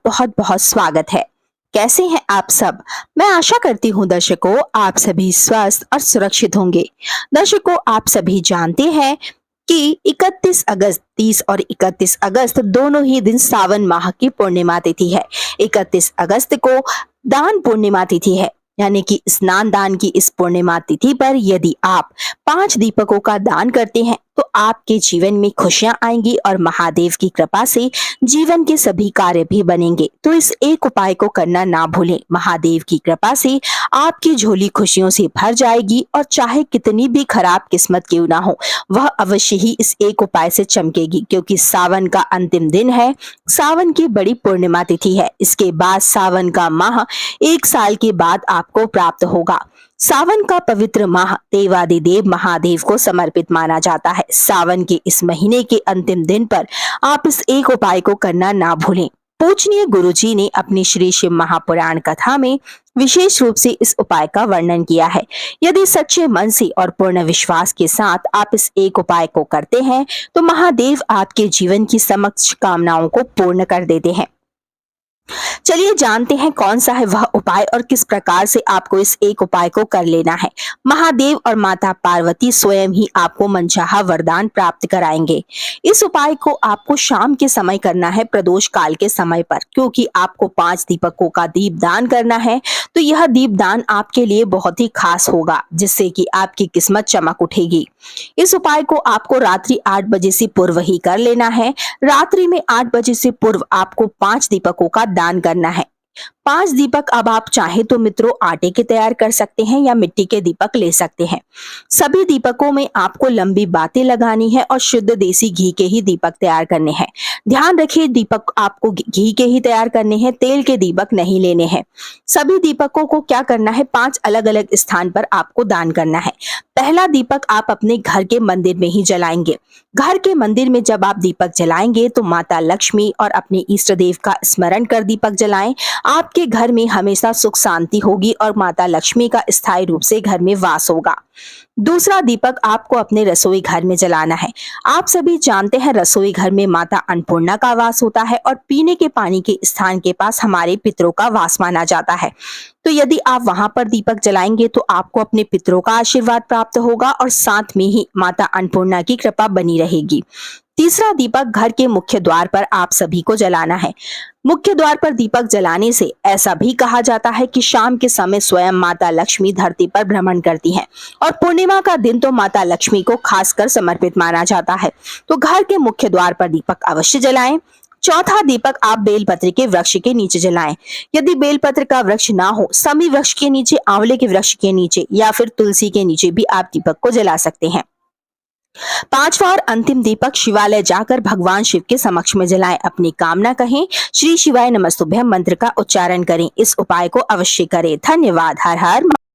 बहुत बहुत स्वागत है। कैसे हैं आप सब? मैं आशा करती हूँ दर्शकों आप सभी स्वस्थ और सुरक्षित होंगे। दर्शकों आप सभी जानते हैं कि 31 अगस्त 30 और 31 अगस्त दोनों ही दिन सावन माह की पूर्णिमा तिथि है। 31 अगस्त को दान पूर्णिमा तिथि है, यानी कि स्नान दान की इस पूर्णिमा तिथि पर यदि आप 5 दीपकों का दान करते हैं तो आपके जीवन में खुशियां आएंगी और महादेव की कृपा से जीवन के सभी कार्य भी बनेंगे। तो इस एक उपाय को करना ना भूलें। महादेव की कृपा से आपकी झोली खुशियों से भर जाएगी और चाहे कितनी भी खराब किस्मत क्यों ना हो, वह अवश्य ही इस एक उपाय से चमकेगी, क्योंकि सावन का अंतिम दिन है। सावन की बड़ी पूर्णिमा तिथि है। इसके बाद सावन का माह 1 साल के बाद आपको प्राप्त होगा। सावन का पवित्र माह देवादिदेव महादेव को समर्पित माना जाता है। सावन के इस महीने के अंतिम दिन पर आप इस एक उपाय को करना ना भूलें। पूजनीय गुरुजी ने अपनी श्री शिव महापुराण कथा में विशेष रूप से इस उपाय का वर्णन किया है। यदि सच्चे मन से और पूर्ण विश्वास के साथ आप इस एक उपाय को करते हैं तो महादेव आपके जीवन की समस्त कामनाओं को पूर्ण कर देते हैं। चलिए जानते हैं कौन सा है वह उपाय और किस प्रकार से आपको इस एक उपाय को कर लेना है। महादेव और माता पार्वती स्वयं ही आपको मनचाहा वरदान प्राप्त कराएंगे। इस उपाय को आपको शाम के समय करना है, प्रदोष काल के समय पर, क्योंकि आपको 5 दीपकों का दीप दान करना है। तो यह दीप दान आपके लिए बहुत ही खास होगा, जिससे कि आपकी किस्मत चमक उठेगी। इस उपाय को आपको रात्रि 8 बजे से पूर्व ही कर लेना है। रात्रि में 8 बजे से पूर्व आपको 5 दीपकों का दान करना है। 5 दीपक अब आप चाहे तो मित्रों आटे के तैयार कर सकते हैं या मिट्टी के दीपक ले सकते हैं। सभी दीपकों में आपको लंबी बातें लगानी है और शुद्ध देसी घी के ही दीपक तैयार करने हैं। ध्यान रखिए दीपक आपको घी के ही तैयार करने हैं, तेल के दीपक नहीं लेने हैं। सभी दीपकों को क्या करना है, 5 अलग अलग स्थान पर आपको दान करना है। पहला दीपक आप अपने घर के मंदिर में ही जलाएंगे। घर के मंदिर में जब आप दीपक जलाएंगे तो माता लक्ष्मी और अपने इष्ट देव का स्मरण कर दीपक जलाएं। आपके घर में हमेशा सुख शांति होगी और माता लक्ष्मी का स्थायी रूप से घर में वास होगा। दूसरा दीपक आपको अपने रसोई घर में जलाना है। आप सभी जानते हैं रसोई घर में माता अन्नपूर्णा का वास होता है और पीने के पानी के स्थान के पास हमारे पितरों का वास माना जाता है। तो यदि आप वहां पर दीपक जलाएंगे तो आपको अपने पितरों का आशीर्वाद प्राप्त होगा और साथ में ही माता अन्नपूर्णा की कृपा बनी रहेगी। तीसरा दीपक घर के मुख्य द्वार पर आप सभी को जलाना है। मुख्य द्वार पर दीपक जलाने से ऐसा भी कहा जाता है कि शाम के समय स्वयं माता लक्ष्मी धरती पर भ्रमण करती हैं और पूर्णिमा का दिन तो माता लक्ष्मी को खासकर समर्पित माना जाता है। तो घर के मुख्य द्वार पर दीपक अवश्य जलाएं। चौथा दीपक आप बेलपत्र के वृक्ष के नीचे जलाएं। यदि बेलपत्र का वृक्ष ना हो, समी वृक्ष के नीचे, आंवले के वृक्ष के नीचे या फिर तुलसी के नीचे भी आप दीपक को जला सकते हैं। 5वां और अंतिम दीपक शिवालय जाकर भगवान शिव के समक्ष में जलाएं। अपनी कामना कहें, श्री शिवाय नमस्तुभ्यम मंत्र का उच्चारण करें। इस उपाय को अवश्य करें। धन्यवाद। हर हर